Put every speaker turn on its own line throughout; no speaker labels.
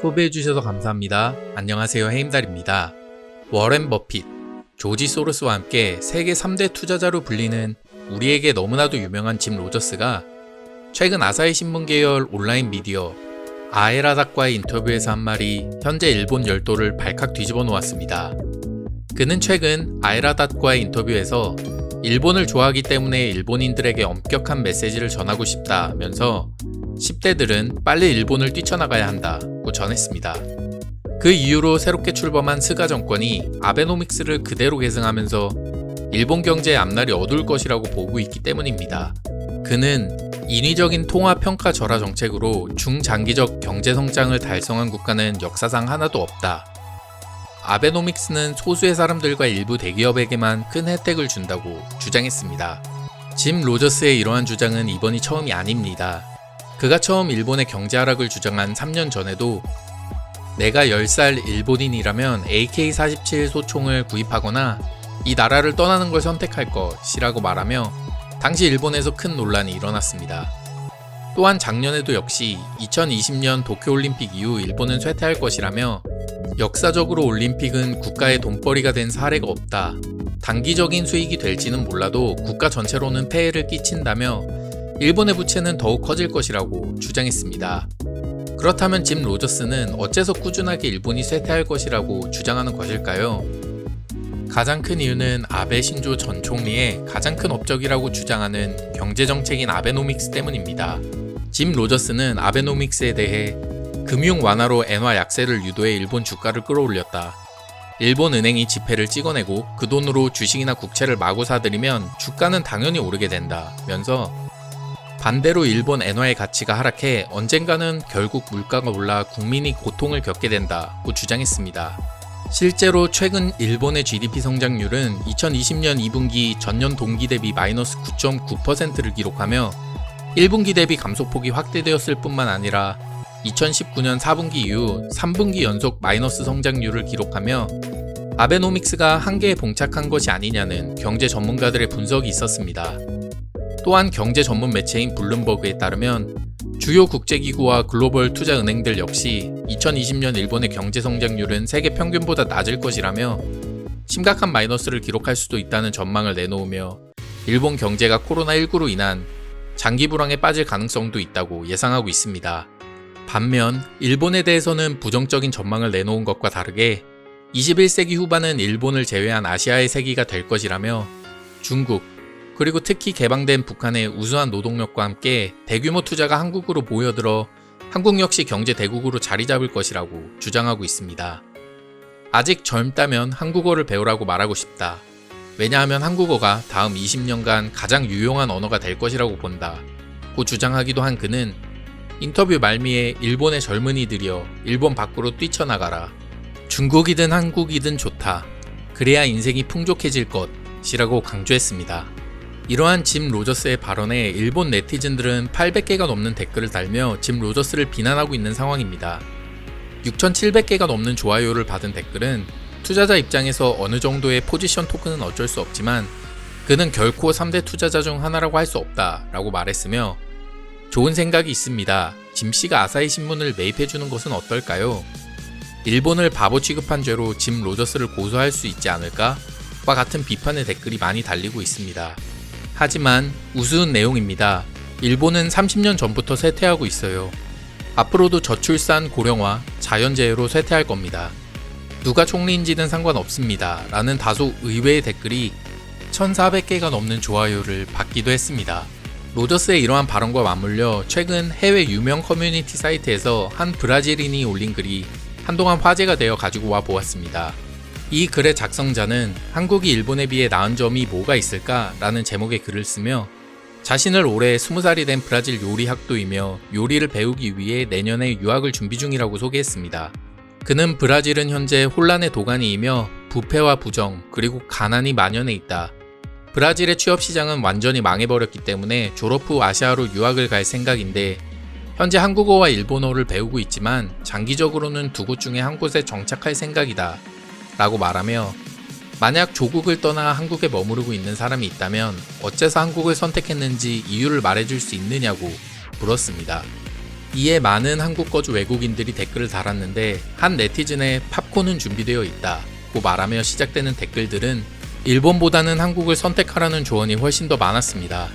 소비해주셔서 감사합니다. 안녕하세요, 해임달입니다. 워렌 버핏, 조지 소로스와 함께 세계 3대 투자자로 불리는 우리에게 너무나도 유명한 짐 로저스가 최근 아사히 신문 계열 온라인 미디어 아에라닷과의 인터뷰에서 한 말이 현재 일본 열도를 발칵 뒤집어 놓았습니다. 그는 최근 아에라닷과의 인터뷰에서 일본을 좋아하기 때문에 일본인들에게 엄격한 메시지를 전하고 싶다면서 10대들은 빨리 일본을 뛰쳐나가야 한다고 전했습니다. 그 이후로 새롭게 출범한 스가 정권이 아베노믹스를 그대로 계승하면서 일본 경제의 앞날이 어두울 것이라고 보고 있기 때문입니다. 그는 인위적인 통화평가 절하 정책으로 중장기적 경제성장을 달성한 국가는 역사상 하나도 없다. 아베노믹스는 소수의 사람들과 일부 대기업에게만 큰 혜택을 준다고 주장했습니다. 짐 로저스의 이러한 주장은 이번이 처음이 아닙니다. 그가 처음 일본의 경제 하락을 주장한 3년 전에도 내가 10살 일본인이라면 AK-47 소총을 구입하거나 이 나라를 떠나는 걸 선택할 것이라고 말하며 당시 일본에서 큰 논란이 일어났습니다. 또한 작년에도 역시 2020년 도쿄올림픽 이후 일본은 쇠퇴할 것이라며 역사적으로 올림픽은 국가의 돈벌이가 된 사례가 없다. 단기적인 수익이 될지는 몰라도 국가 전체로는 폐해를 끼친다며 일본의 부채는 더욱 커질 것이라고 주장했습니다. 그렇다면 짐 로저스는 어째서 꾸준하게 일본이 쇠퇴할 것이라고 주장하는 것일까요? 가장 큰 이유는 아베 신조 전 총리의 가장 큰 업적이라고 주장하는 경제정책인 아베노믹스 때문입니다. 짐 로저스는 아베노믹스에 대해 금융 완화로 엔화 약세를 유도해 일본 주가를 끌어올렸다. 일본 은행이 지폐를 찍어내고 그 돈으로 주식이나 국채를 마구 사들이면 주가는 당연히 오르게 된다면서 반대로 일본 엔화의 가치가 하락해 언젠가는 결국 물가가 올라 국민이 고통을 겪게 된다고 주장했습니다. 실제로 최근 일본의 GDP 성장률은 2020년 2분기 전년 동기 대비 마이너스 9.9%를 기록하며 1분기 대비 감소폭이 확대되었을 뿐만 아니라 2019년 4분기 이후 3분기 연속 마이너스 성장률을 기록하며 아베노믹스가 한계에 봉착한 것이 아니냐는 경제 전문가들의 분석이 있었습니다. 또한 경제 전문 매체인 블룸버그에 따르면 주요 국제기구와 글로벌 투자은행들 역시 2020년 일본의 경제 성장률은 세계 평균보다 낮을 것이라며 심각한 마이너스를 기록할 수도 있다는 전망을 내놓으며 일본 경제가 코로나19로 인한 장기 불황에 빠질 가능성도 있다고 예상하고 있습니다. 반면 일본에 대해서는 부정적인 전망을 내놓은 것과 다르게 21세기 후반은 일본을 제외한 아시아의 세기가 될 것이라며 중국, 그리고 특히 개방된 북한의 우수한 노동력과 함께 대규모 투자가 한국으로 모여들어 한국 역시 경제 대국으로 자리 잡을 것이라고 주장하고 있습니다. 아직 젊다면 한국어를 배우라고 말하고 싶다. 왜냐하면 한국어가 다음 20년간 가장 유용한 언어가 될 것이라고 본다. 고 주장하기도 한 그는 인터뷰 말미에 일본의 젊은이들이여 일본 밖으로 뛰쳐나가라. 중국이든 한국이든 좋다. 그래야 인생이 풍족해질 것이라고 강조했습니다. 이러한 짐 로저스의 발언에 일본 네티즌들은 800개가 넘는 댓글을 달며 짐 로저스를 비난하고 있는 상황입니다. 6,700개가 넘는 좋아요를 받은 댓글은 투자자 입장에서 어느 정도의 포지션 토큰은 어쩔 수 없지만 그는 결코 3대 투자자 중 하나라고 할 수 없다라고 말했으며 좋은 생각이 있습니다. 짐 씨가 아사히 신문을 매입해주는 것은 어떨까요? 일본을 바보 취급한 죄로 짐 로저스를 고소할 수 있지 않을까? 와 같은 비판의 댓글이 많이 달리고 있습니다. 하지만 우스운 내용입니다. 일본은 30년 전부터 쇠퇴하고 있어요. 앞으로도 저출산 고령화, 자연재해로 쇠퇴할 겁니다. 누가 총리인지는 상관없습니다. 라는 다소 의외의 댓글이 1,400개가 넘는 좋아요를 받기도 했습니다. 로저스의 이러한 발언과 맞물려 최근 해외 유명 커뮤니티 사이트에서 한 브라질인이 올린 글이 한동안 화제가 되어 가지고 와 보았습니다. 이 글의 작성자는 한국이 일본에 비해 나은 점이 뭐가 있을까? 라는 제목의 글을 쓰며 자신을 올해 20살이 된 브라질 요리 학도이며 요리를 배우기 위해 내년에 유학을 준비 중이라고 소개했습니다. 그는 브라질은 현재 혼란의 도가니이며 부패와 부정 그리고 가난이 만연해 있다. 브라질의 취업시장은 완전히 망해버렸기 때문에 졸업 후 아시아로 유학을 갈 생각인데 현재 한국어와 일본어를 배우고 있지만 장기적으로는 두 곳 중에 한 곳에 정착할 생각이다. 라고 말하며 만약 조국을 떠나 한국에 머무르고 있는 사람이 있다면 어째서 한국을 선택했는지 이유를 말해줄 수 있느냐고 물었습니다. 이에 많은 한국 거주 외국인들이 댓글을 달았는데 한 네티즌의 팝콘은 준비되어 있다고 말하며 시작되는 댓글들은 일본보다는 한국을 선택하라는 조언이 훨씬 더 많았습니다.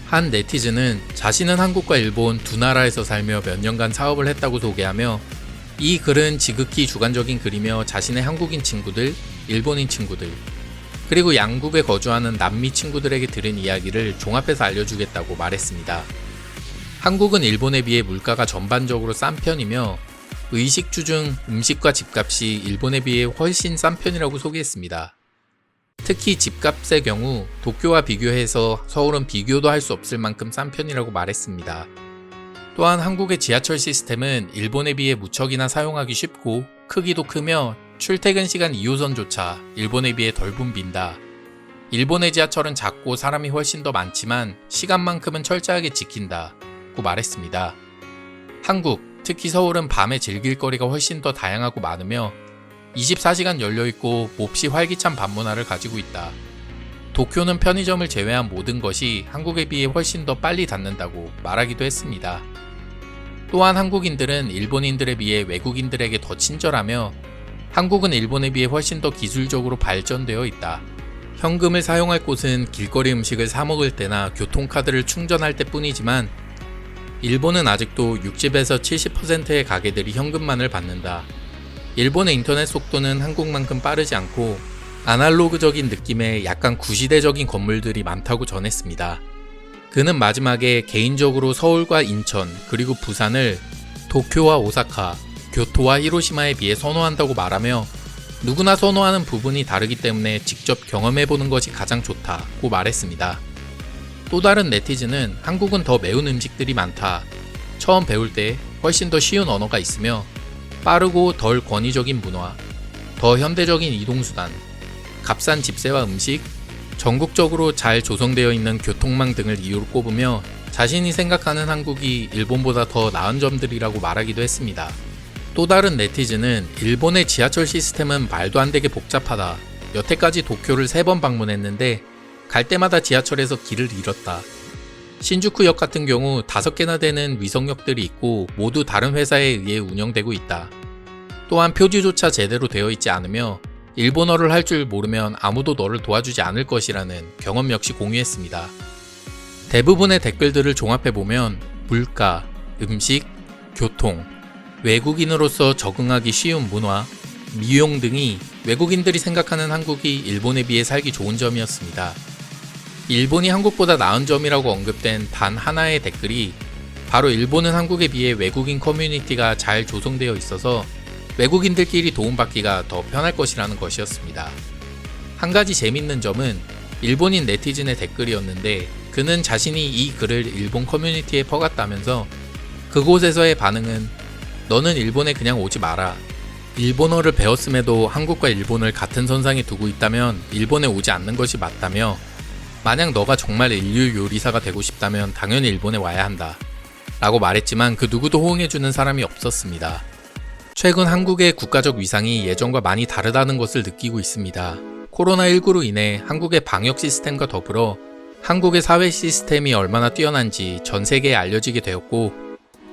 한 네티즌은 자신은 한국과 일본 두 나라에서 살며 몇 년간 사업을 했다고 소개하며 이 글은 지극히 주관적인 글이며 자신의 한국인 친구들, 일본인 친구들, 그리고 양국에 거주하는 남미 친구들에게 들은 이야기를 종합해서 알려주겠다고 말했습니다. 한국은 일본에 비해 물가가 전반적으로 싼 편이며 의식주 중 음식과 집값이 일본에 비해 훨씬 싼 편이라고 소개했습니다. 특히 집값의 경우 도쿄와 비교해서 서울은 비교도 할 수 없을 만큼 싼 편이라고 말했습니다. 또한 한국의 지하철 시스템은 일본에 비해 무척이나 사용하기 쉽고 크기도 크며 출퇴근 시간 2호선조차 일본에 비해 덜 붐빈다. 일본의 지하철은 작고 사람이 훨씬 더 많지만 시간만큼은 철저하게 지킨다 고 말했습니다. 한국, 특히 서울은 밤에 즐길 거리가 훨씬 더 다양하고 많으며 24시간 열려있고 몹시 활기찬 밤 문화를 가지고 있다. 도쿄는 편의점을 제외한 모든 것이 한국에 비해 훨씬 더 빨리 닫는다고 말하기도 했습니다. 또한 한국인들은 일본인들에 비해 외국인들에게 더 친절하며 한국은 일본에 비해 훨씬 더 기술적으로 발전되어 있다. 현금을 사용할 곳은 길거리 음식을 사 먹을 때나 교통카드를 충전할 때뿐이지만 일본은 아직도 60에서 70%의 가게들이 현금만을 받는다. 일본의 인터넷 속도는 한국만큼 빠르지 않고 아날로그적인 느낌의 약간 구시대적인 건물들이 많다고 전했습니다. 그는 마지막에 개인적으로 서울과 인천 그리고 부산을 도쿄와 오사카, 교토와 히로시마에 비해 선호한다고 말하며 누구나 선호하는 부분이 다르기 때문에 직접 경험해보는 것이 가장 좋다고 말했습니다. 또 다른 네티즌은 한국은 더 매운 음식들이 많다. 처음 배울 때 훨씬 더 쉬운 언어가 있으며 빠르고 덜 권위적인 문화, 더 현대적인 이동수단, 값싼 집세와 음식, 전국적으로 잘 조성되어 있는 교통망 등을 이유로 꼽으며 자신이 생각하는 한국이 일본보다 더 나은 점들이라고 말하기도 했습니다. 또 다른 네티즌은 일본의 지하철 시스템은 말도 안 되게 복잡하다. 여태까지 도쿄를 3번 방문했는데 갈 때마다 지하철에서 길을 잃었다. 신주쿠역 같은 경우 5개나 되는 위성역들이 있고 모두 다른 회사에 의해 운영되고 있다. 또한 표지조차 제대로 되어 있지 않으며 일본어를 할 줄 모르면 아무도 너를 도와주지 않을 것이라는 경험 역시 공유했습니다. 대부분의 댓글들을 종합해보면 물가, 음식, 교통, 외국인으로서 적응하기 쉬운 문화, 미용 등이 외국인들이 생각하는 한국이 일본에 비해 살기 좋은 점이었습니다. 일본이 한국보다 나은 점이라고 언급된 단 하나의 댓글이 바로 일본은 한국에 비해 외국인 커뮤니티가 잘 조성되어 있어서 외국인들끼리 도움받기가 더 편할 것이라는 것이었습니다. 한 가지 재밌는 점은 일본인 네티즌의 댓글이었는데 그는 자신이 이 글을 일본 커뮤니티에 퍼갔다면서 그곳에서의 반응은 너는 일본에 그냥 오지 마라. 일본어를 배웠음에도 한국과 일본을 같은 선상에 두고 있다면 일본에 오지 않는 것이 맞다며 만약 너가 정말 인류 요리사가 되고 싶다면 당연히 일본에 와야 한다. 라고 말했지만 그 누구도 호응해주는 사람이 없었습니다. 최근 한국의 국가적 위상이 예전과 많이 다르다는 것을 느끼고 있습니다. 코로나19로 인해 한국의 방역 시스템과 더불어 한국의 사회 시스템이 얼마나 뛰어난지 전 세계에 알려지게 되었고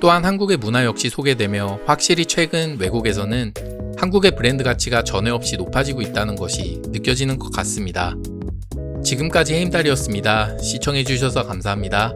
또한 한국의 문화 역시 소개되며 확실히 최근 외국에서는 한국의 브랜드 가치가 전에 없이 높아지고 있다는 것이 느껴지는 것 같습니다. 지금까지 헤임달이었습니다. 시청해주셔서 감사합니다.